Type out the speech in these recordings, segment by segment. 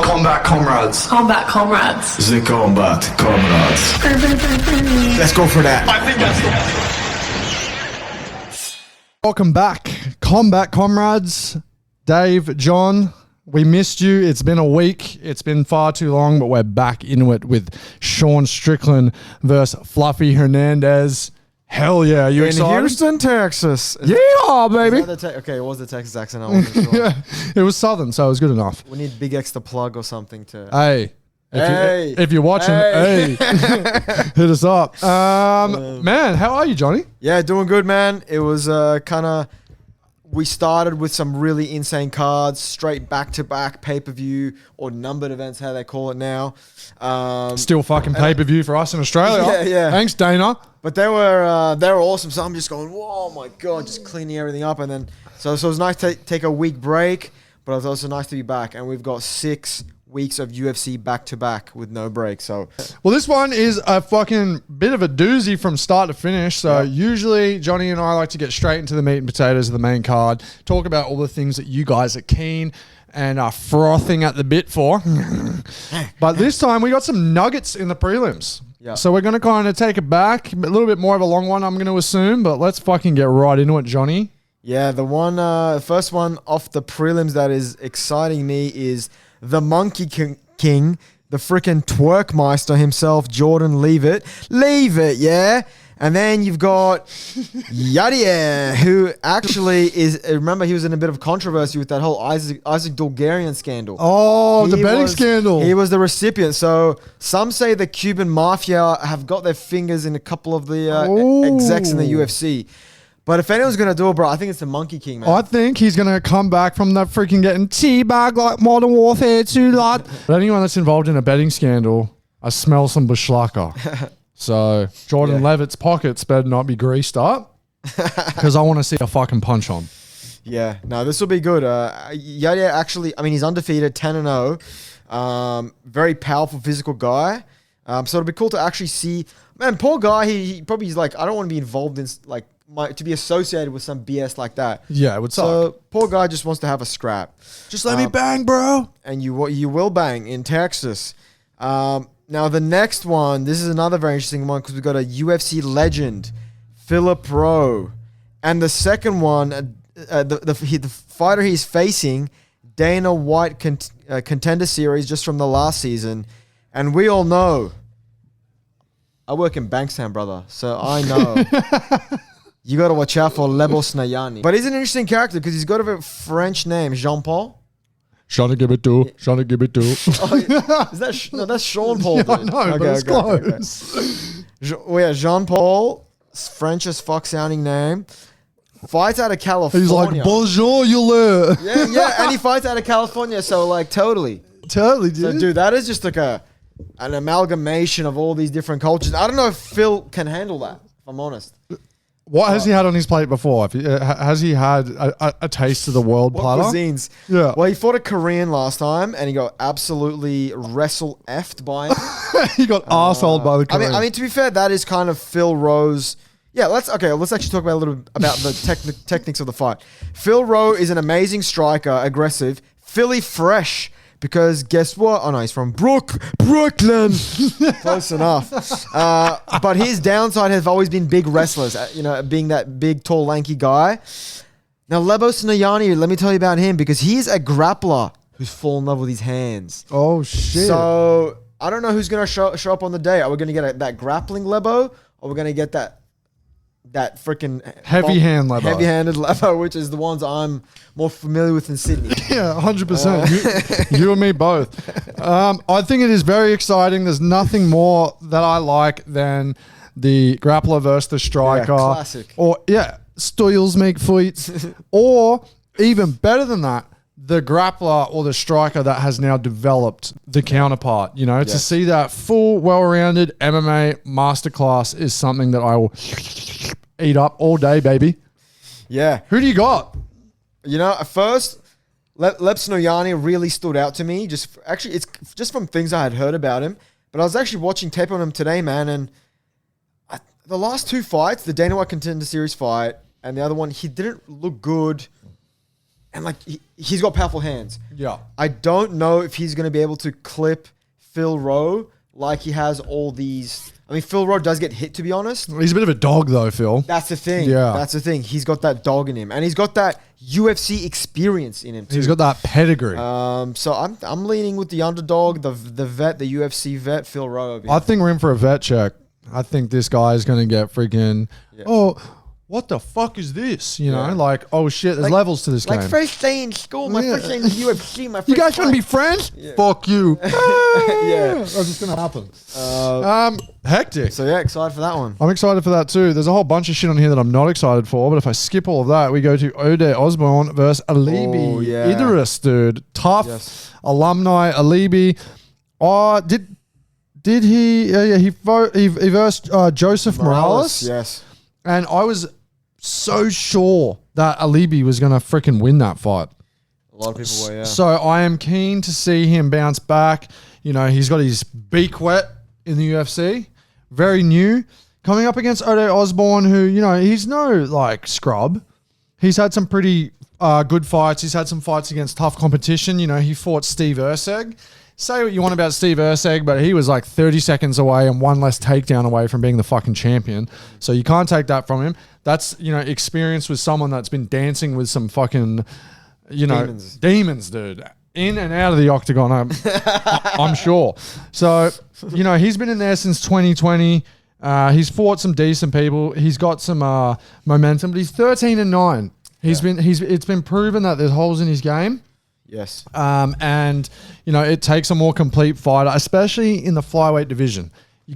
Combat comrades. Combat comrades. The combat comrades. Let's go for that. I think that's the... Welcome back, Combat Comrades. Dave, John, we missed you. It's been a week. It's been far too long, but we're back into it with Sean Strickland versus Fluffy Hernandez. Hell yeah. Are you excited? In Houston, Texas. Yeah, baby. Okay, what was the Texas accent? I wasn't sure. Yeah, it was Southern, so it was good enough. We need Big X to plug or something to... Hey. If you're watching, hey, hit us up. Man, how are you, Johnny? Yeah, doing good, man. It was kind of... We started with some really insane cards, straight back-to-back pay-per-view or numbered events, how they call it now. Still fucking pay-per-view for us in Australia. Yeah. Thanks, Dana. But they were awesome. So I'm just going, whoa, my God, just cleaning everything up. And then, so it was nice to take a week break, but it was also nice to be back. And we've got 6 weeks of UFC back-to-back with no break. So, well, this one is a fucking bit of a doozy from start to finish. So usually Johnny and I like to get straight into the meat and potatoes of the main card, talk about all the things that you guys are keen and are frothing at the bit for. But this time we got some nuggets in the prelims. Yeah. So we're going to kind of take it back, a little bit more of a long one, I'm going to assume, but let's fucking get right into it, Johnny. yeah, the first one off the prelims that is exciting me is the Monkey King, the freaking twerkmeister himself, Jordan Leavitt, yeah. And then you've got Yadier, who actually is, remember he was in a bit of controversy with that whole Isaac Dulgarian scandal. Oh, the betting scandal. He was the recipient. So some say the Cuban mafia have got their fingers in a couple of the execs in the UFC. But if anyone's going to do it, bro, I think it's the Monkey King, man. I think he's going to come back from that freaking getting teabagged like Modern Warfare 2, lad. But anyone that's involved in a betting scandal, I smell some bushwalker. So Jordan Leavitt's pockets better not be greased up because I want to see a fucking punch on. Yeah, no, this will be good. Yadier actually, I mean, he's undefeated, 10-0. Very powerful physical guy. So it'll be cool to actually see. Man, poor guy, he probably is like, I don't want to be involved in, like, to be associated with some BS like that. Yeah, it would suck. So poor guy just wants to have a scrap. Just let me bang, bro. And you will bang in Texas. Now the next one, this is another very interesting one because we've got a UFC legend, Philip Rowe, and the second one, the fighter he's facing, Dana White Contender Series, just from the last season, and we all know. I work in Bankstown, brother, so I know. You got to watch out for Lebos Nayani. But he's an interesting character because he's got a French name, Jean-Paul. Shana give it to. Is that no? That's Sean Paul. Yeah, I know, but it's close. Okay. Jean-Paul, French as fuck sounding name. Fights out of California. He's like, bonjour, you le. Yeah, and he fights out of California, so like totally, dude. So, dude, that is just like an amalgamation of all these different cultures. I don't know if Phil can handle that, if I'm honest. What has he had on his plate before? Has he had a taste of the world platter? Cuisines? Yeah. Well, he fought a Korean last time, and he got absolutely wrestle-effed by him. He got arseholed by the Korean. I mean, to be fair, that is kind of Phil Rowe's... Yeah, let's actually talk about a little bit about the techniques of the fight. Phil Rowe is an amazing striker, aggressive, Philly fresh, because guess what? Oh no, he's from Brooklyn. Close enough. But his downside has always been big wrestlers, being that big, tall, lanky guy. Now, Lebos Nayani, let me tell you about him, because he's a grappler who's fallen in love with his hands. Oh, shit. So, I don't know who's going to show up on the day. Are we going to get that grappling Lebo, or we're going to get that freaking heavy-handed Lebo, which is the ones I'm more familiar with in Sydney. Yeah, 100%. You and me both. I think it is very exciting. There's nothing more that I like than the grappler versus the striker. Yeah, classic. Or, styles make fights. Or, even better than that, the grappler or the striker that has now developed the counterpart. To see that full, well-rounded MMA masterclass is something that I will eat up all day, baby. Yeah. Who do you got? At first, Lebos Nayani really stood out to me. It's just from things I had heard about him. But I was actually watching tape on him today, man, and the last 2 fights, the Dana White Contender Series fight and the other one, he didn't look good and like he's got powerful hands. Yeah. I don't know if he's going to be able to clip Phil Rowe like he has all these. I mean, Phil Rowe does get hit, to be honest. He's a bit of a dog, though, Phil. That's the thing. Yeah. That's the thing. He's got that dog in him. And he's got that UFC experience in him, too. He's got that pedigree. So I'm leaning with the underdog, the vet, the UFC vet, Phil Rowe. I think we're in for a vet check. I think this guy is going to get freaking, what the fuck is this? You know, like, oh shit, there's levels to this game. Like first day in school, my first day in the UFC, my first You guys want to be friends? Yeah. Fuck you. Yeah. That's just going to happen. Hectic. So yeah, excited for that one. I'm excited for that too. There's a whole bunch of shit on here that I'm not excited for, but if I skip all of that, we go to Ode Osborne versus Alibi. Oh, yeah. Idris, dude. Tough. Yes. Alumni. Alibi. Oh, did he? He versed Joseph Morales. Yes. And I was so sure that Alibi was going to freaking win that fight. A lot of people were, yeah. So I am keen to see him bounce back. You know, he's got his beak wet in the UFC. Very new. Coming up against Ode Osborne, who, you know, he's no, like, scrub. He's had some pretty good fights. He's had some fights against tough competition. You know, he fought Steve Erceg. Say what you want about Steve Erceg, but he was like 30 seconds away and one less takedown away from being the fucking champion. So you can't take that from him. That's, you know, experience with someone that's been dancing with some fucking, you know, demons, dude. In and out of the octagon, I'm sure. So, you know, he's been in there since 2020. He's fought some decent people. He's got some momentum, but he's 13-9. It's been proven that there's holes in his game. Yes. And, you know, it takes a more complete fighter, especially in the flyweight division. You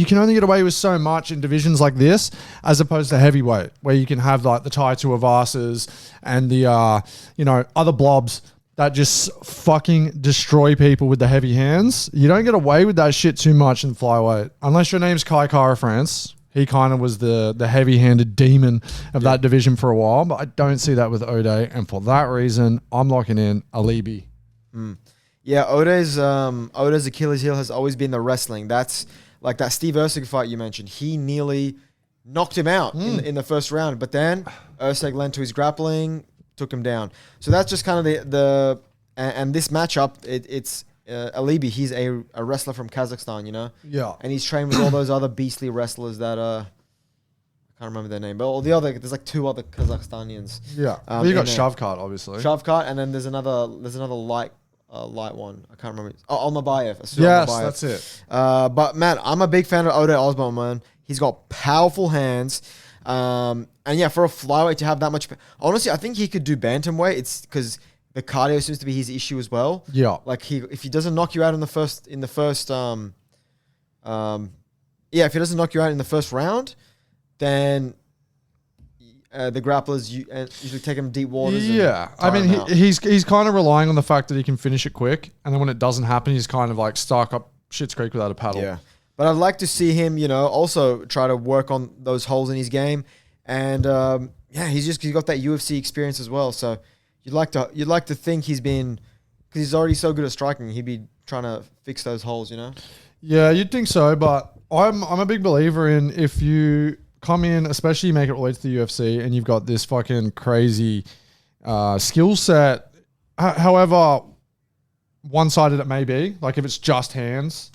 can only get away with so much in divisions like this as opposed to heavyweight, where you can have like the Tai Tuivasas and the, you know, other blobs that just fucking destroy people with the heavy hands. You don't get away with that shit too much in flyweight. Unless your name's Kai Kara France. He kind of was the heavy-handed demon of that division for a while, but I don't see that with Ode, and for that reason, I'm locking in Alibi. Yeah, Ode's Achilles heel has always been the wrestling. That's like that Steve Erceg fight you mentioned. He nearly knocked him out in the first round, but then Erceg lent to his grappling, took him down. So that's just kind of and this matchup, it's Alibi. He's a wrestler from Kazakhstan, you know? Yeah. And he's trained with all those other beastly wrestlers that I can't remember their name, but all the other, there's like two other Kazakhstanians. Yeah. Well, you got Shavkat, obviously. Shavkat, and then there's another light one. I can't remember. Oh, Almabayev. Yes, that's it. But man, I'm a big fan of Ode Osborne, man. He's got powerful hands. And yeah, for a flyweight to have that much, honestly, I think he could do bantamweight. It's because the cardio seems to be his issue as well. Yeah. Like if he doesn't knock you out if he doesn't knock you out in the first round, then the grapplers usually take him deep waters. Yeah. I mean, he's kind of relying on the fact that he can finish it quick. And then when it doesn't happen, he's kind of like stuck up Schitt's Creek without a paddle. Yeah. But I'd like to see him, you know, also try to work on those holes in his game. And he's got that UFC experience as well. So you'd like to think he's been, because he's already so good at striking, he'd be trying to fix those holes, you know? Yeah, you'd think so, but I'm a big believer in if you come in, especially you make it all the way to the UFC and you've got this fucking crazy skill set, however one-sided it may be, like if it's just hands,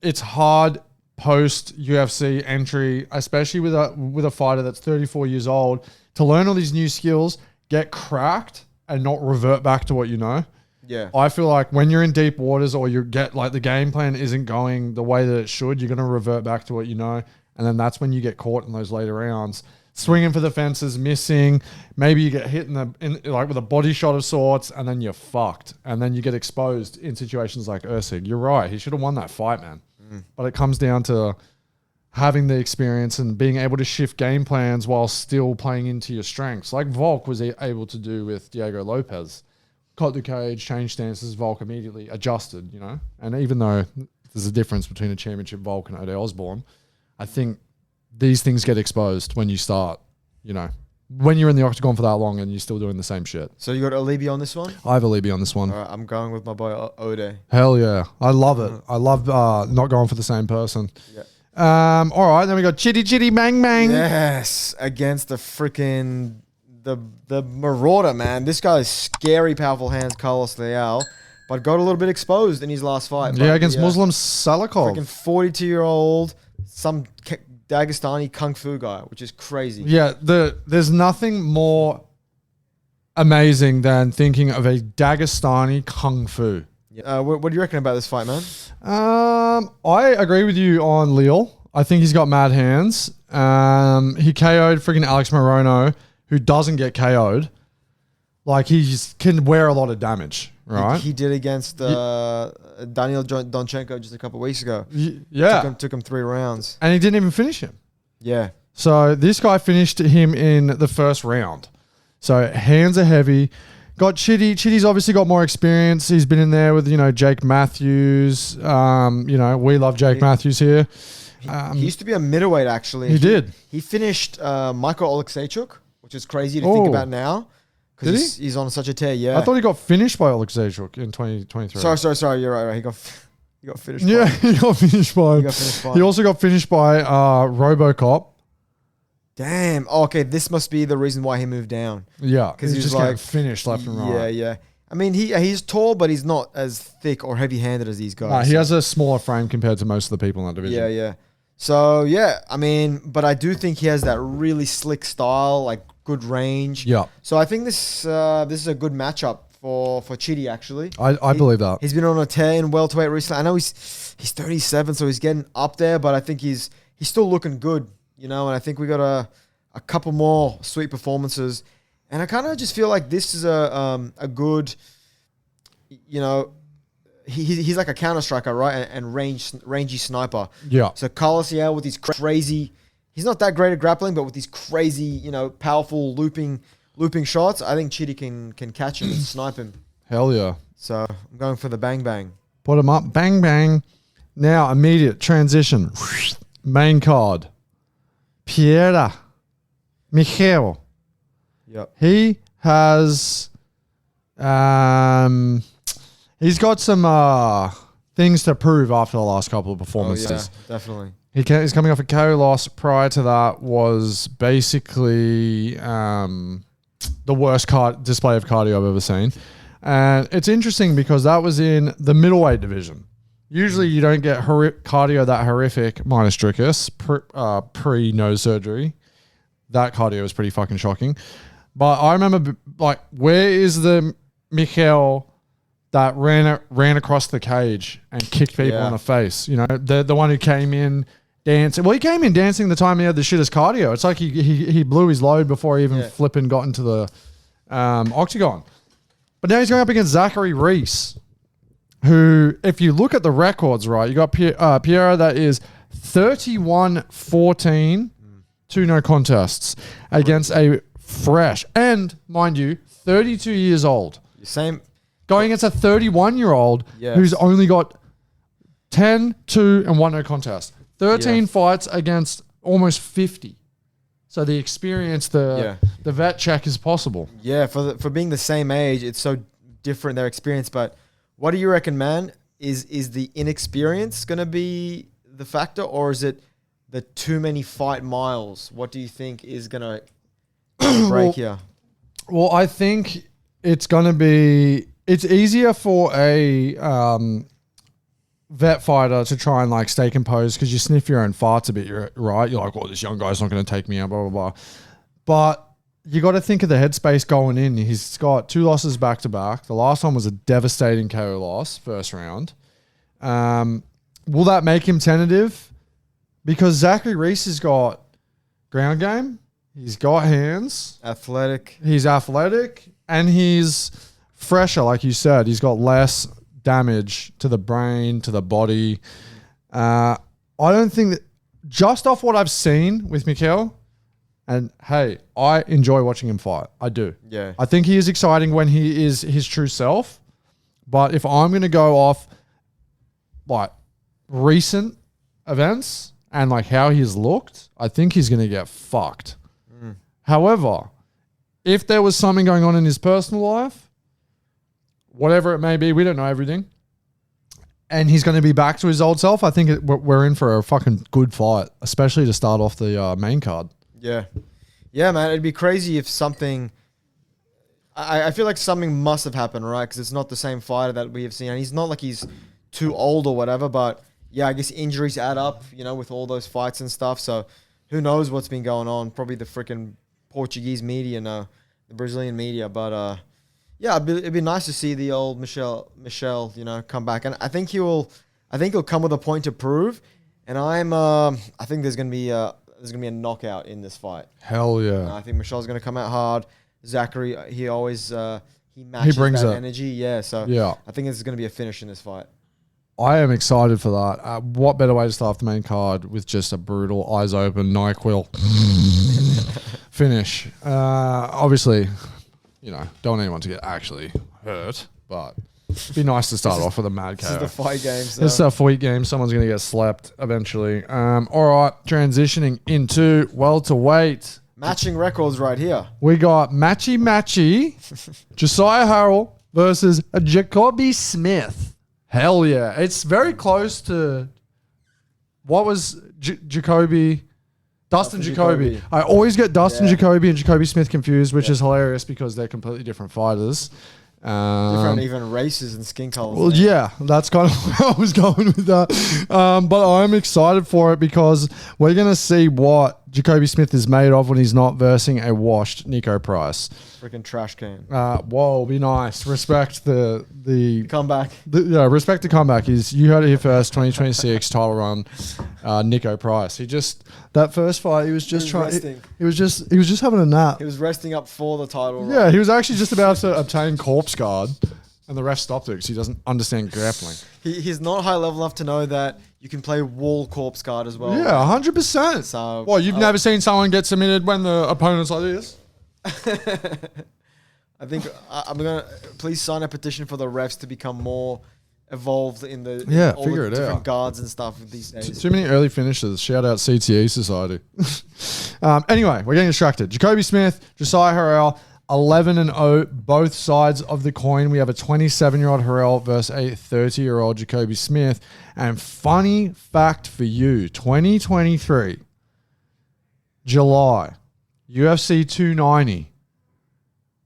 it's hard post UFC entry, especially with a fighter that's 34 years old, to learn all these new skills, get cracked and not revert back to what you know. Yeah. I feel like when you're in deep waters or you get like the game plan isn't going the way that it should, you're going to revert back to what you know. And then that's when you get caught in those later rounds, swinging for the fences, missing. Maybe you get hit like with a body shot of sorts, and then you're fucked. And then you get exposed in situations like Erceg. You're right. He should have won that fight, man. But it comes down to having the experience and being able to shift game plans while still playing into your strengths, like Volk was able to do with Diego Lopez. Caught the cage, changed stances, Volk immediately adjusted, you know? And even though there's a difference between a championship Volk and Ode Osborne, I think these things get exposed when you start, you know, when you're in the octagon for that long and you're still doing the same shit. So you got Alibi on this one? I have Alibi on this one. All right, I'm going with my boy Ode. Hell yeah. I love it. I love not going for the same person. Yeah. All right, then we got Chitty Chitty Bang Bang. Yes, against the the Marauder, man. This guy's scary, powerful hands, Carlos Leal, but got a little bit exposed in his last fight. Yeah, against Muslim Salikov. Freaking 42-year-old, some Dagestani kung fu guy, which is crazy. Yeah, there's nothing more amazing than thinking of a Dagestani kung fu. Yeah. What do you reckon about this fight, man? I agree with you on Leal. I think he's got mad hands. He KO'd freaking Alex Morono, who doesn't get KO'd. Like, he just can wear a lot of damage, right? He did against Daniel Donchenko just a couple of weeks ago. Yeah. Took him 3 rounds. And he didn't even finish him. Yeah. So this guy finished him in the first round. So hands are heavy. Got Chitty. Chitty's obviously got more experience. He's been in there with, Jake Matthews. We love Jake Matthews here. He used to be a middleweight, actually. He did. He finished Michael Oleksiejczuk, which is crazy to think about now. Did he's on such a tear, yeah. I thought he got finished by Oleksiejczuk in 2023. Sorry. You're right. He got finished. Yeah, he got finished by him. He also got finished by RoboCop. Damn. Oh, okay, this must be the reason why he moved down. Yeah, because he's just like finished left and right. Yeah. I mean, he's tall, but he's not as thick or heavy-handed as these guys. Nah, he has a smaller frame compared to most of the people in that division. Yeah. So, yeah, I mean, but I do think he has that really slick style, like good range. Yeah. So I think this is a good matchup for Chitty, actually. I believe that. He's been on a tear in welterweight recently. I know he's 37, so he's getting up there, but I think he's still looking good, and I think we got a couple more sweet performances. And I kind of just feel like this is a good, he's like a counter striker, right? And rangy sniper. Yeah. So Carlos Leal with his crazy, he's not that great at grappling, but with these crazy, powerful looping shots, I think Chitty can catch him and snipe him. Hell yeah. So I'm going for the bang bang. Put him up, bang bang. Now immediate transition. Main card. Pierre Michel. Yep. He has, he's got some things to prove after the last couple of performances. Oh, yeah, definitely. He's coming off a KO loss. Prior to that was basically the worst display of cardio I've ever seen. And it's interesting because that was in the middleweight division. Usually you don't get cardio that horrific minus Dricus pre-nose surgery. That cardio was pretty fucking shocking. But I remember, where is the Michel that ran across the cage and kicked people in the face? The one who came in dancing. Well, he came in dancing the time he had the shittest cardio. It's like he blew his load before he even flipping got into the octagon. But now he's going up against Zachary Reese, who, if you look at the records, right, you got Pierre that is 31-14, 2 no contests against a fresh and, mind you, 32 years old. Same. Going against a 31-year-old who's only got 10, 2, and 1 no contest. 13 fights against almost 50. So the experience, the vet check is possible. Yeah, for being the same age, it's so different, their experience. But what do you reckon, man? Is the inexperience going to be the factor, or is it the too many fight miles? What do you think is going to break here? Well, I think it's going to be... It's easier for a vet fighter to try and stay composed because you sniff your own farts a bit, right? You're like, oh, this young guy's not going to take me out, blah, blah, blah. But you got to think of the headspace going in. He's got 2 losses back-to-back. The last one was a devastating KO loss, first round. Will that make him tentative? Because Zachary Reese has got ground game. He's got hands. He's athletic. And he's fresher, like you said. He's got less damage to the brain, to the body. I don't think that... Just off what I've seen with Mikel, and hey, I enjoy watching him fight. I do. Yeah. I think he is exciting when he is his true self. But if I'm going to go off recent events and how he's looked, I think he's going to get fucked. However, if there was something going on in his personal life, whatever it may be, we don't know everything, and he's going to be back to his old self, I think we're in for a fucking good fight, especially to start off the main card. Yeah. Yeah, man, it'd be crazy if something. I feel like something must have happened, right? Because it's not the same fighter that we have seen, and he's not like he's too old or whatever. But yeah, I guess injuries add up, with all those fights and stuff. So who knows what's been going on? Probably the freaking Portuguese media, no, the Brazilian media. But yeah, it'd be nice to see the old Michel, come back, and I think he'll come with a point to prove. And I think there's gonna be a knockout in this fight. Hell yeah! I think Michel's gonna come out hard. Zachary, he always he matches that energy. Yeah, so yeah. I think it's gonna be a finish in this fight. I am excited for that. What better way to start off the main card with just a brutal eyes open NyQuil finish? Obviously, don't want anyone to get actually hurt, but it'd be nice to start off with a mad KO. This is the fight game. So. It's a fight game. Someone's going to get slept eventually. All right, transitioning into welterweight. Matching records right here. We got matchy Josiah Harrell versus Jacoby Smith. Hell yeah. It's very close to what was Jacoby... Dustin Jacoby. I always get Dustin Jacoby and Jacoby Smith confused, which is hilarious because they're completely different fighters. Different even races and skin colors. Well, yeah, that's kind of where I was going with that. But I'm excited for it because we're going to see what Jacoby Smith is made of when he's not versing a washed Nico Price. Freaking trash can. Whoa, be nice. Respect the comeback. Respect the comeback. You heard it here first. 2026 title run. Nico Price. That first fight, he was just having a nap. He was resting up for the title. Yeah, he was actually just about to obtain corpse guard, and the ref stopped it because he doesn't understand grappling. He's not high level enough to know that you can play wall corpse guard as well. Yeah, 100%. So, well, you've never seen someone get submitted when the opponent's like this? I think I'm gonna please sign a petition for the refs to become more evolved in the figure it different out. Guards and stuff these days. Too many early finishes. Shout out CTE Society. Anyway, we're getting distracted. Jacoby Smith, Josiah Harrell, 11-0, both sides of the coin. We have a 27-year-old Harrell versus a 30-year-old Jacoby Smith. And funny fact for you, 2023, July, UFC 290.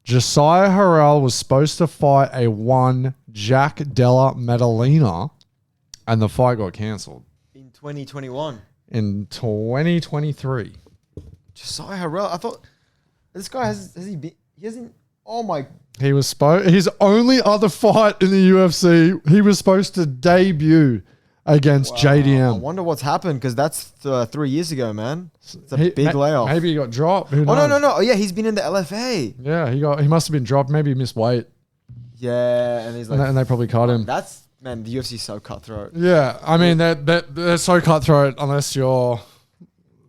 Josiah Harrell was supposed to fight a one Jack Della Maddalena, and the fight got cancelled. In 2021. In 2023. Josiah Harrell, I thought this guy has he been? He hasn't. Oh my! He was his only other fight in the UFC. He was supposed to debut against JDM. I wonder what's happened because that's 3 years ago, man. It's a big layoff. Maybe he got dropped. Who knows? No. Oh yeah, he's been in the LFA. Yeah, he must have been dropped. Maybe he missed weight. Yeah, and he's like, and they probably cut him. That's the UFC's so cutthroat. Yeah, I mean they're so cutthroat unless you're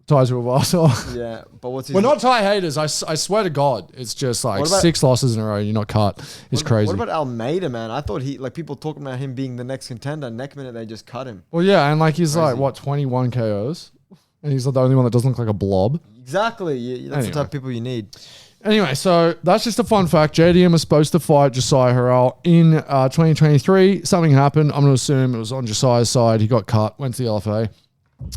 tied to a Barca. Yeah, but we're not Thai haters. I swear to God, it's just like 6 losses in a row. You're not cut. It's crazy. What about Almeida, man? I thought people talking about him being the next contender. Next minute they just cut him. Well, yeah, and he's crazy. 21 KOs, and he's the only one that doesn't look like a blob. Exactly. That's the type of people you need. Anyway, so that's just a fun fact. JDM was supposed to fight Josiah Harrell in 2023. Something happened. I'm going to assume it was on Josiah's side. He got cut, went to the LFA.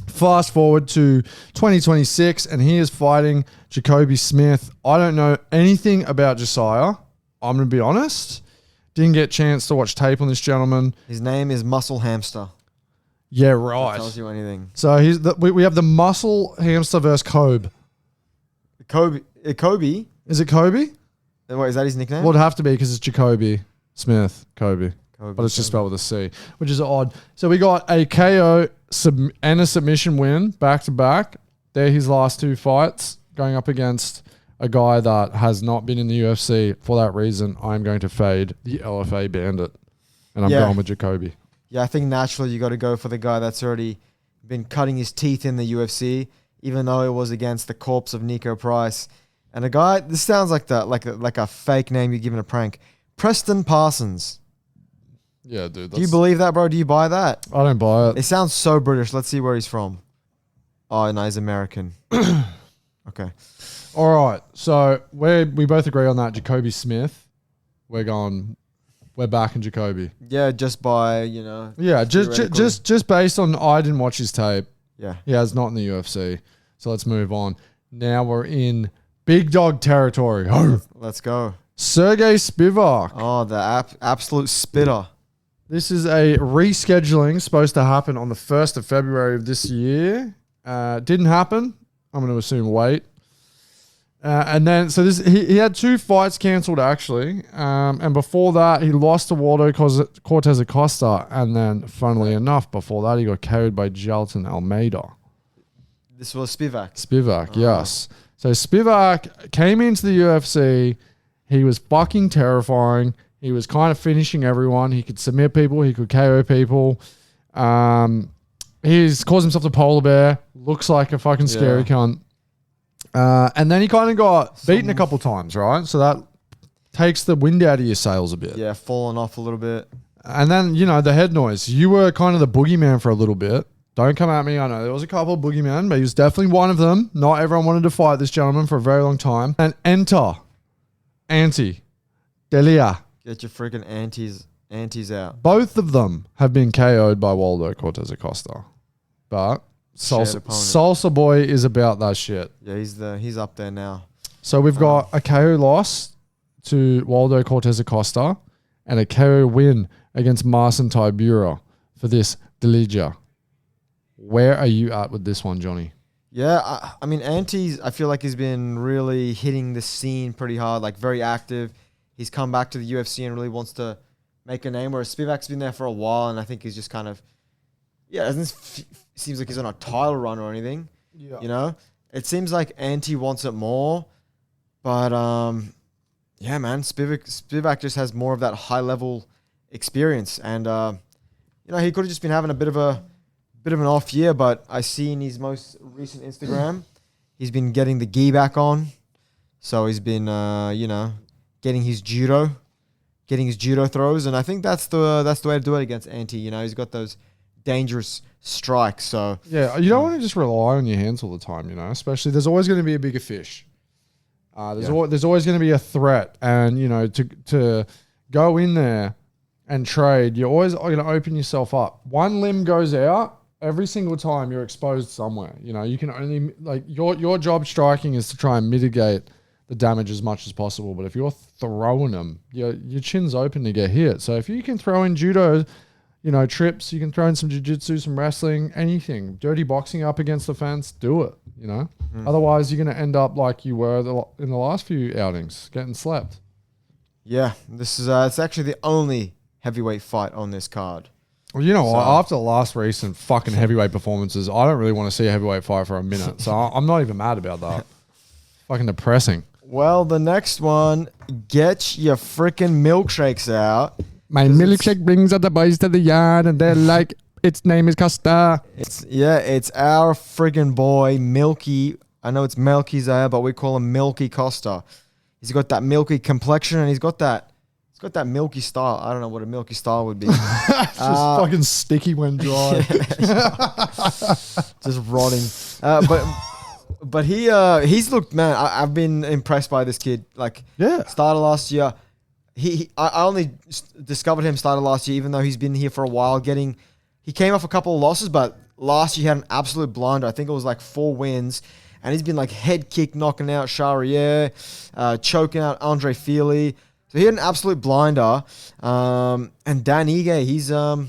Fast forward to 2026, and he is fighting Jacoby Smith. I don't know anything about Josiah. I'm going to be honest. Didn't get a chance to watch tape on this gentleman. His name is Muscle Hamster. Yeah, right. That tells you anything. So we have the Muscle Hamster versus Kobe. Kobe. Is it Kobe? What, is that his nickname? Well, it'd have to be because it's Jacoby Smith. Kobe. But it's just spelled with a C, which is odd. So we got a KO and a submission win back to back. They're his last 2 fights going up against a guy that has not been in the UFC. For that reason, I'm going to fade the LFA Bandit, and I'm going with Jacoby. Yeah, I think naturally you got to go for the guy that's already been cutting his teeth in the UFC, even though it was against the corpse of Nico Price. And a guy, this sounds like a fake name you're giving a prank. Preston Parsons. Yeah, dude. Do you believe that, bro? Do you buy that? I don't buy it. It sounds so British. Let's see where he's from. Oh, no, he's American. Okay. All right. So we both agree on that. Jacoby Smith. We're backing Jacoby. Yeah, just by, Yeah, just based on I didn't watch his tape. Yeah. He has not in the UFC. So let's move on. Now we're in Big dog territory. Let's go. Sergey Spivak. Oh, the absolute spitter. This is a rescheduling supposed to happen on the 1st of February of this year. Didn't happen. I'm going to assume wait. And then, so he had 2 fights cancelled actually. And before that, he lost to Waldo Cortez Acosta. And then, funnily enough, before that, he got carried by Jalton Almeida. This was Spivak. Spivak, yes. So Spivak came into the UFC. He was fucking terrifying. He was kind of finishing everyone. He could submit people. He could KO people. He's calls himself the polar bear. Looks like a fucking scary cunt. And then he kind of got beaten a couple times, right? So that takes the wind out of your sails a bit. Yeah, falling off a little bit. And then, the head noise. You were kind of the boogeyman for a little bit. Don't come at me. I know there was a couple of boogeymen, but he was definitely one of them. Not everyone wanted to fight this gentleman for a very long time. And enter Ante Delia. Get your freaking antes out. Both of them have been KO'd by Waldo Cortez Acosta. But Salsa Boy is about that shit. Yeah, he's up there now. So we've got a KO loss to Waldo Cortez Acosta and a KO win against Marcin Tybura for this Delija. Where are you at with this one, Johnny? Yeah, I mean, Antes, I feel like he's been really hitting the scene pretty hard, like very active. He's come back to the UFC and really wants to make a name, whereas Spivak's been there for a while, and I think he's just kind of, seems like he's on a title run or anything. Yeah. It seems like Ante wants it more, but yeah, man, Spivak just has more of that high level experience, and he could have just been having a bit of an off year, but I see in his most recent Instagram, he's been getting the gi back on, so he's been getting his judo throws, and I think that's the way to do it against Ante. He's got those dangerous strikes. So yeah, you don't want to just rely on your hands all the time. Especially there's always going to be a bigger fish. There's always going to be a threat, and to go in there and trade, you're always going to open yourself up. One limb goes out. Every single time you're exposed somewhere. You can only your job striking is to try and mitigate the damage as much as possible. But if you're throwing them, your chin's open to get hit. So if you can throw in judo, trips, you can throw in some jiu-jitsu, some wrestling, anything. Dirty boxing up against the fence, do it, Otherwise, you're going to end up like you were in the last few outings, getting slapped. Yeah, this is it's actually the only heavyweight fight on this card. Well, after the last recent fucking heavyweight performances, I don't really want to see a heavyweight fight for a minute. So I'm not even mad about that. Fucking depressing. Well, the next one, get your freaking milkshakes out. My milkshake brings out the boys to the yard and they're like, its name is Costa. It's our friggin' boy, Milky. I know it's Melky Zaya, but we call him Milky Costa. He's got that milky complexion and he's got that milky style. I don't know what a milky style would be. It's just fucking sticky when dry. Just rotting. But he's looked, man, I've been impressed by this kid. Started last year. I only discovered him started last year, even though he's been here for a while. He came off a couple of losses, but last year he had an absolute blinder. I think it was 4 wins. And he's been head kick knocking out Charrier, choking out Andre Feely. So he had an absolute blinder. And Dan Ige, he's, I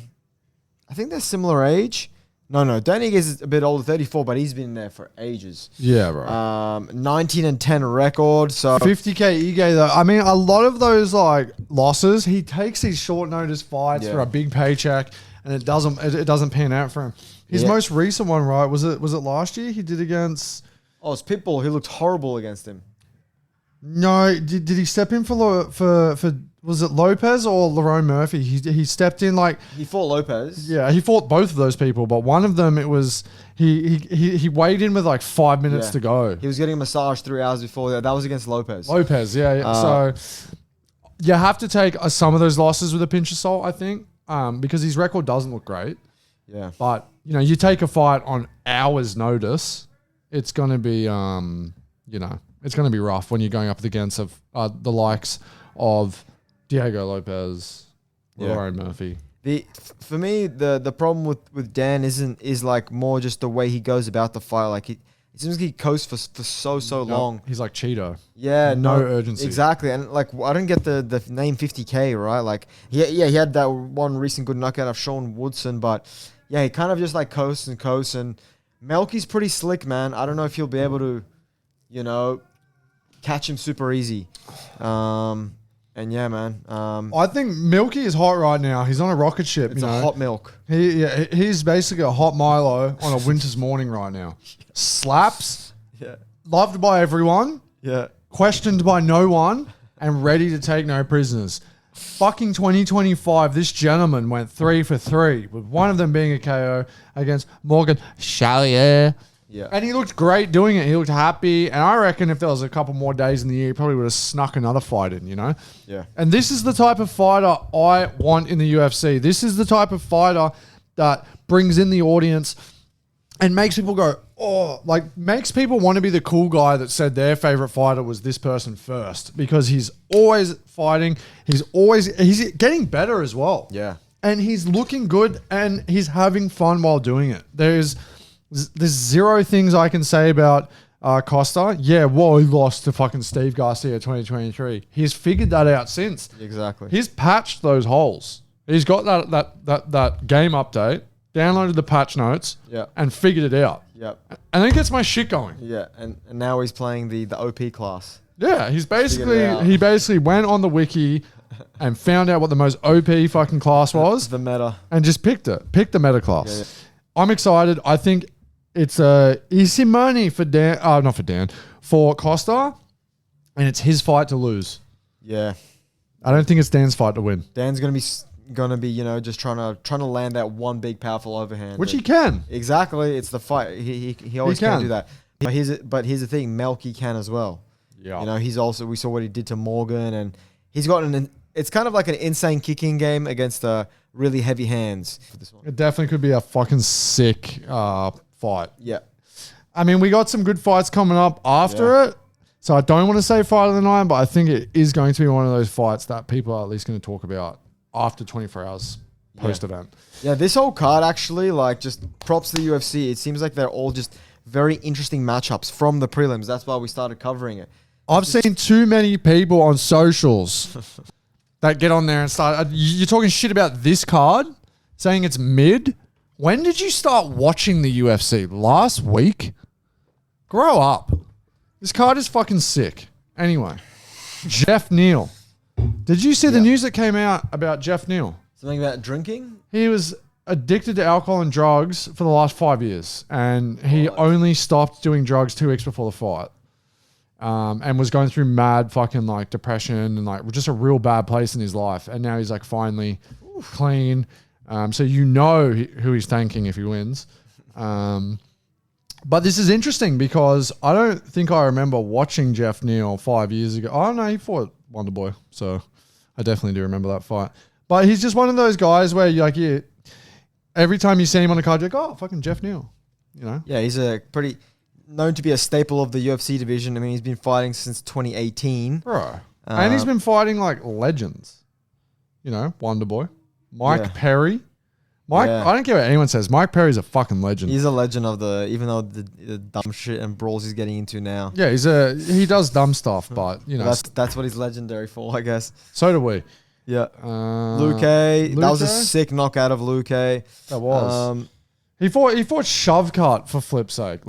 think they're similar age. No, Dan Ige is a bit older, 34, but he's been there for ages. Yeah, right. 19-10 record. So 50K Ige though. I mean, a lot of those losses, he takes these short notice fights for a big paycheck, and it doesn't pan out for him. His most recent one, right? Was it last year? He did against. Oh, it's Pitbull. He looked horrible against him. No, did he step in for was it Lopez or Lerone Murphy? He stepped in he fought Lopez. Yeah, he fought both of those people, but one of them it was he weighed in with 5 minutes to go. He was getting a massage 3 hours before that. That was against Lopez. Yeah. So you have to take some of those losses with a pinch of salt, I think, because his record doesn't look great. Yeah, but you take a fight on hours' notice, it's gonna be it's going to be rough when you're going up against the likes of Diego Lopez, Lerone Murphy. For me, the problem with Dan is more just the way he goes about the fight. it seems like he coasts for so long. He's like Cheeto. Yeah, no urgency. Exactly, and like I don't get the name 50K, right? Like he had that one recent good knockout of Sean Woodson, but yeah, he kind of just like coasts. And Melky's pretty slick, man. I don't know if he'll be able to, catch him super easy. And yeah, man. I think Milky is hot right now. He's on a rocket ship. It's a hot milk. He's basically a hot Milo on a winter's morning right now. Slaps. Yeah. Loved by everyone. Yeah. Questioned by no one. And ready to take no prisoners. Fucking 2025, this gentleman went 3 for 3, with one of them being a KO against Morgan Charrier. Yeah. And he looked great doing it. He looked happy. And I reckon if there was a couple more days in the year, he probably would have snuck another fight in, Yeah. And this is the type of fighter I want in the UFC. This is the type of fighter that brings in the audience and makes people go, oh, like makes people want to be the cool guy that said their favorite fighter was this person first, because he's always fighting. He's getting better as well. Yeah. And he's looking good and he's having fun while doing it. There's zero things I can say about Costa. Yeah, well, he lost to fucking Steve Garcia 2023. He's figured that out since. Exactly. He's patched those holes. He's got that game update, downloaded the patch notes, and figured it out. Yep. And then gets my shit going. Yeah, and now he's playing the OP class. Yeah, he basically went on the wiki and found out what the most OP fucking class was. The meta. And just picked the meta class. Yeah. I'm excited. I think it's easy money for for Costa, and it's his fight to lose. Yeah. I don't think it's Dan's fight to win. Dan's gonna be just trying to land that one big powerful overhand, Which he can. Exactly. It's the fight. He always can do that. But here's the thing, Melky can as well. Yeah. We saw what he did to Morgan, and he's got it's kind of like an insane kicking game against really heavy hands for this one. It definitely could be a fucking sick fight. Yeah. I mean, we got some good fights coming up after it. So I don't want to say fight of the night, but I think it is going to be one of those fights that people are at least going to talk about after 24 hours post-event. Yeah, this whole card actually, just props to the UFC. It seems like they're all just very interesting matchups from the prelims. That's why we started covering it. I've seen too many people on socials that get on there and start... You're talking shit about this card? Saying it's mid? When did you start watching the UFC? Last week? Grow up. This card is fucking sick. Anyway, Jeff Neal. Did you see the news that came out about Jeff Neal? Something about drinking? He was addicted to alcohol and drugs for the last 5 years. And he only stopped doing drugs 2 weeks before the fight. And was going through mad fucking depression and just a real bad place in his life. And now he's finally clean. So who he's thanking if he wins. But this is interesting because I don't think I remember watching Jeff Neal 5 years ago. Oh no, he fought Wonderboy. So I definitely do remember that fight. But he's just one of those guys where every time you see him on a card, you're like, oh, fucking Jeff Neal. Yeah, he's a pretty... known to be a staple of the UFC division. I mean, he's been fighting since 2018. Bro. And he's been fighting legends. Wonderboy. Mike Perry. I don't care what anyone says. Mike Perry's a fucking legend. He's a legend of even though the dumb shit and brawls he's getting into now. Yeah, he does dumb stuff, but that's what he's legendary for, I guess. So do we. Yeah. Luke A. That was a sick knockout of Luke A. That was. He fought shove cut for flip's sake.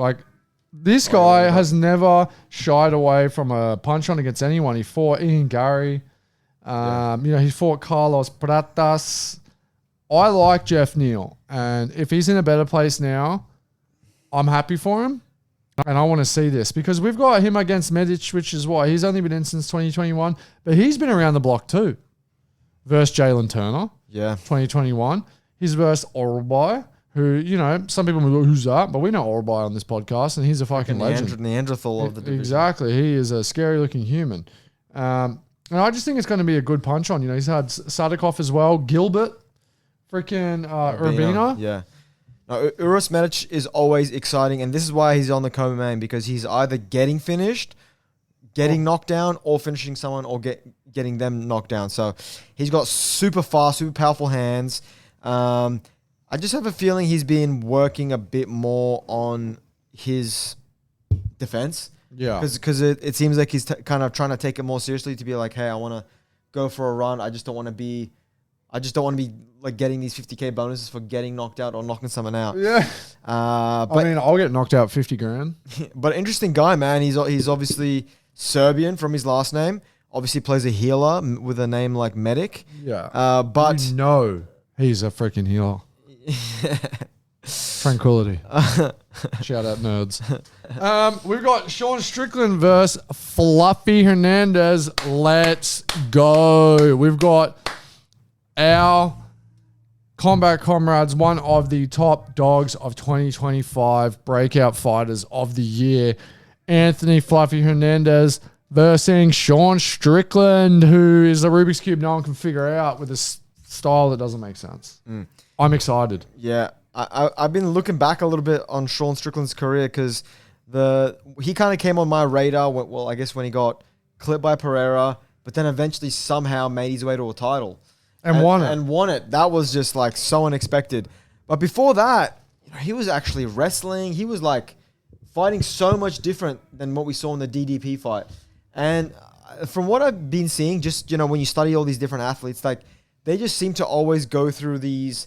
This guy has never shied away from a punch on against anyone. He fought Ian Gary. He fought Carlos Pratas. I like Jeff Neal. And if he's in a better place now, I'm happy for him. And I want to see this because we've got him against Medic, which is what he's only been in since 2021, but he's been around the block too. Versus Jalen Turner. Yeah. 2021. He's versus Orbai, who, some people will go, who's that? But we know Orbai on this podcast, and he's a fucking legend. Neanderthal of the division. Exactly. He is a scary-looking human. And I just think it's going to be a good punch on. He's had Sadikov as well. Gilbert. Freaking Urbina. Yeah. No, Uros Medic is always exciting, and this is why he's on the co-main, because he's either getting finished, getting knocked down, or finishing someone, or getting them knocked down. So he's got super fast, super powerful hands. I just have a feeling he's been working a bit more on his defense. Yeah. Because it seems like he's kind of trying to take it more seriously to be like, hey, I want to go for a run. I just don't want to be like getting these 50K bonuses for getting knocked out or knocking someone out. Yeah. But I mean, I'll get knocked out 50 grand. but interesting guy, man. He's obviously Serbian from his last name. Obviously plays a healer with a name like Medic. Yeah. But he's a freaking healer. Tranquility. Shout out nerds. We've got Sean Strickland versus Fluffy Hernandez. Let's go. We've got our Combat Comrades, one of the top dogs of 2025 breakout fighters of the year, Anthony Fluffy Hernandez versus Sean Strickland, who is a Rubik's Cube no one can figure out with a style that doesn't make sense. I'm excited. Yeah. I've been looking back a little bit on Sean Strickland's career because he kind of came on my radar, I guess when he got clipped by Pereira, but then eventually somehow made his way to a title. And won it. And won it. That was just like so unexpected. But before that, he was actually wrestling. He was like fighting so much different than what we saw in the DDP fight. And from what I've been seeing, just, when you study all these different athletes, like they just seem to always go through these,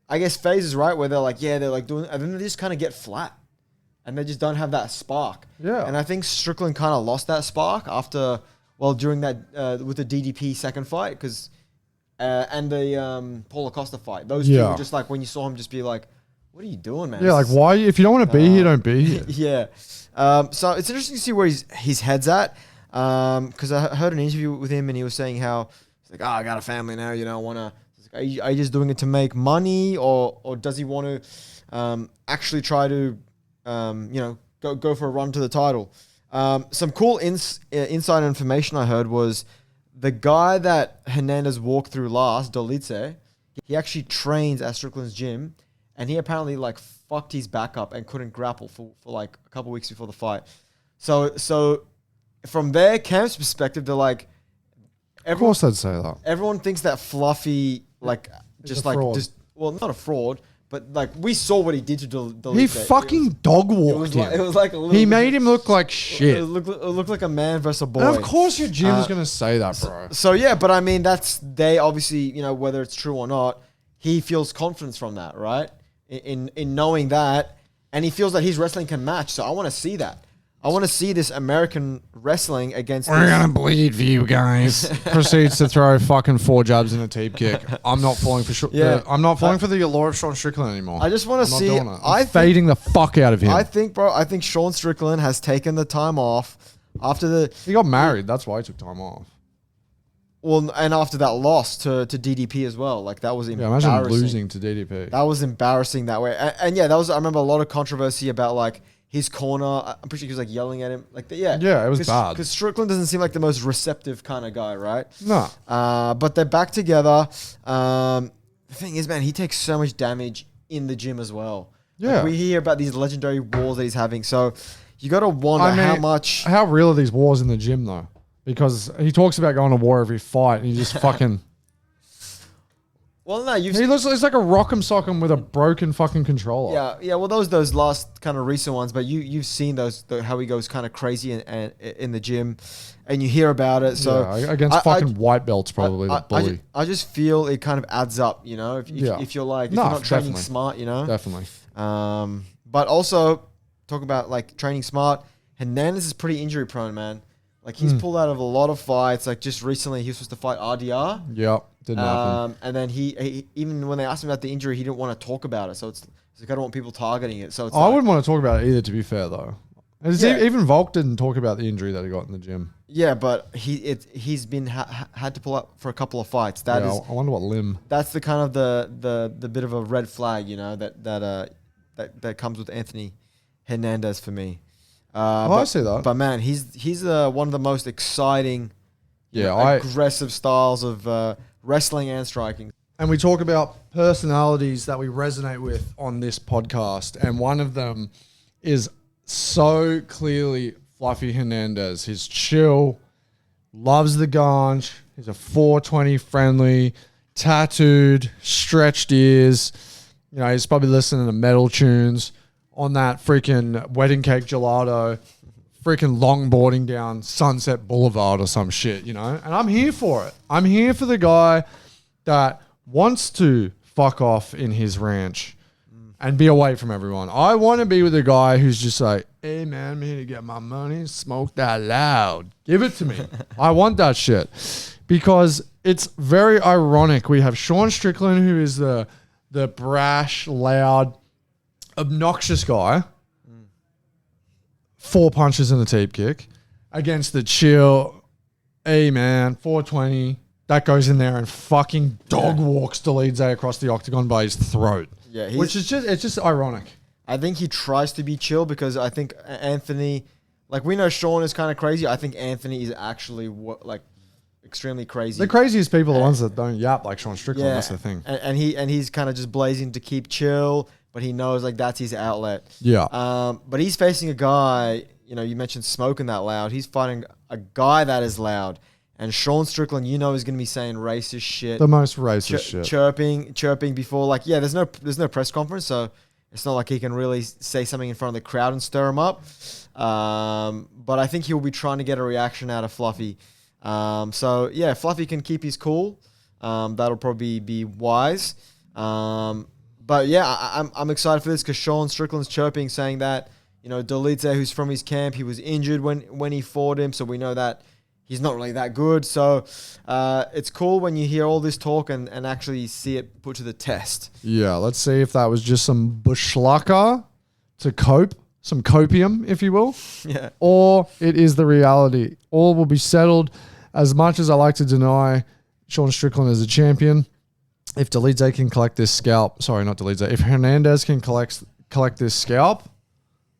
I guess, phases, right? Where they're like doing, and then they just kind of get flat and they just don't have that spark. Yeah. And I think Strickland kind of lost that spark during that, with the DDP second fight, because, and the Paulo Costa fight. Those two were just like, when you saw him, just be like, what are you doing, man? Yeah, like why? If you don't want to be here, don't be here. Yeah. So it's interesting to see where his head's at. Because I heard an interview with him and he was saying how he's like, I got a family now, I want to. Are you just doing it to make money, or does he want to actually try to, go for a run to the title? Some cool inside information I heard was the guy that Hernandez walked through last, Dolice, he actually trains at Strickland's gym, and he apparently like fucked his back up and couldn't grapple for like a couple weeks before the fight. So from their camp's perspective, they're like, of course they'd say that. Everyone thinks that Fluffy, like, not a fraud, but like we saw what he did to Dolice. He fucking dog walked him. It was like a little. He made him look like shit. It looked like a man versus a boy. And of course your gym's going to say that, bro. So yeah, but I mean, they obviously, whether it's true or not, he feels confidence from that, right? In knowing that, and he feels that his wrestling can match. So I want to see that. I want to see this American wrestling against. We're gonna bleed for you guys. Proceeds to throw fucking 4 jabs and a teep kick. I'm not falling for sure. Yeah, I'm not falling for the allure of Sean Strickland anymore. I just want to see. I'm fading the fuck out of him. I think Sean Strickland has taken the time off after he got married. That's why he took time off. Well, and after that loss to DDP as well, like that was embarrassing. Yeah, imagine losing to DDP. That was embarrassing that way. And yeah, I remember a lot of controversy about like his corner. I'm pretty sure he was like yelling at him. Like, yeah, it was bad. Because Strickland doesn't seem like the most receptive kind of guy, right? No. But they're back together. The thing is, man, he takes so much damage in the gym as well. Yeah. Like, we hear about these legendary wars that he's having. So you got to wonder how real are these wars in the gym though? Because he talks about going to war every fight and he just fucking. Well, no, he looks like a rock'em sock'em with a broken fucking controller. Yeah. Well, those last kind of recent ones, but you've seen how he goes kind of crazy in the gym, and you hear about it. So against fucking white belts, probably the bully. I just feel it kind of adds up, if you're like you're not training smart, Definitely. But also talk about like training smart. Hernandez is pretty injury prone, man. Like he's pulled out of a lot of fights. Like just recently, he was supposed to fight RDR. Yep. Didn't happen. And then he even when they asked him about the injury, he didn't want to talk about it. So it's like I don't want people targeting it. So it's I wouldn't want to talk about it either. To be fair, though, even Volk didn't talk about the injury that he got in the gym. Yeah, but he's been had to pull up for a couple of fights. I wonder what limb. That's the kind of the bit of a red flag, that comes with Anthony Hernandez for me. I see that. But man, he's one of the most exciting, aggressive styles of wrestling and striking. And we talk about personalities that we resonate with on this podcast, and one of them is so clearly Fluffy Hernandez. He's chill, loves the ganj. He's a 420 friendly, tattooed, stretched ears. He's probably listening to metal tunes on that freaking wedding cake gelato freaking longboarding down Sunset Boulevard or some shit, you know? And I'm here for it. I'm here for the guy that wants to fuck off in his ranch and be away from everyone. I want to be with a guy who's just like, hey man, I'm here to get my money, smoke that loud. Give it to me. I want that shit. Because it's very ironic. We have Sean Strickland, who is the brash, loud, obnoxious guy. 4 punches and a teep kick against the chill, hey man, 420. That goes in there and fucking dog walks Dolidze across the octagon by his throat. Yeah, which is it's just ironic. I think he tries to be chill because I think Anthony, like we know Sean is kind of crazy. I think Anthony is actually extremely crazy. The craziest people are the ones that don't yap like Sean Strickland. That's the thing. And he's kind of just blazing to keep chill, but he knows like that's his outlet. Yeah. But he's facing a guy. You know, you mentioned smoking that loud. He's fighting a guy that is loud. And Sean Strickland, you know, is going to be saying racist shit. The most racist shit. Chirping before. Like, yeah, there's no press conference, so it's not like he can really say something in front of the crowd and stir him up. But I think he'll be trying to get a reaction out of Fluffy. So, yeah, Fluffy can keep his cool. That'll probably be wise. But, yeah, I'm excited for this because Sean Strickland's chirping, saying that, you know, Dolidze, who's from his camp, he was injured when he fought him, so we know that he's not really that good. So it's cool when you hear all this talk and actually see it put to the test. Yeah, let's see if that was just some bushwalker to cope, some copium, if you will. Yeah. Or it is the reality. All will be settled. As much as I like to deny Sean Strickland as a champion, if Dolidze can collect this scalp, sorry, not Dolidze, if Hernandez can collect this scalp,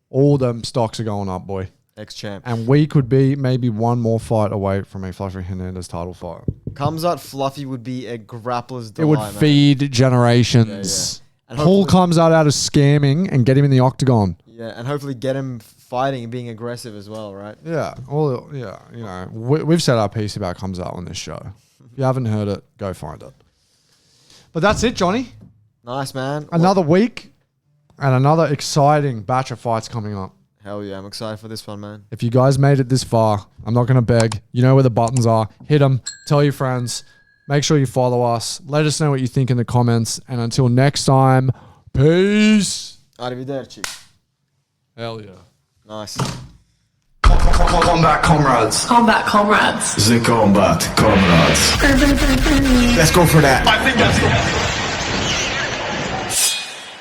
all them stocks are going up, boy. Ex-champ. And we could be maybe one more fight away from a Fluffy Hernandez title fight. Comes out Fluffy would be a grappler's delight. It would feed generations. And Pull comes out of scamming and get him in the octagon. Yeah, and hopefully get him fighting and being aggressive as well, right? Yeah. Well, yeah. You know, we've said our piece about comes out on this show. If you haven't heard it, go find it. But that's it, Johnny. Nice, man. Another week and another exciting batch of fights coming up. Hell yeah, I'm excited for this one, man. If you guys made it this far, I'm not going to beg. You know where the buttons are. Hit them. Tell your friends. Make sure you follow us. Let us know what you think in the comments. And until next time, peace. Arrivederci. Hell yeah. Nice. Combat comrades. Combat comrades. The combat comrades. Let's go for that. I think that's the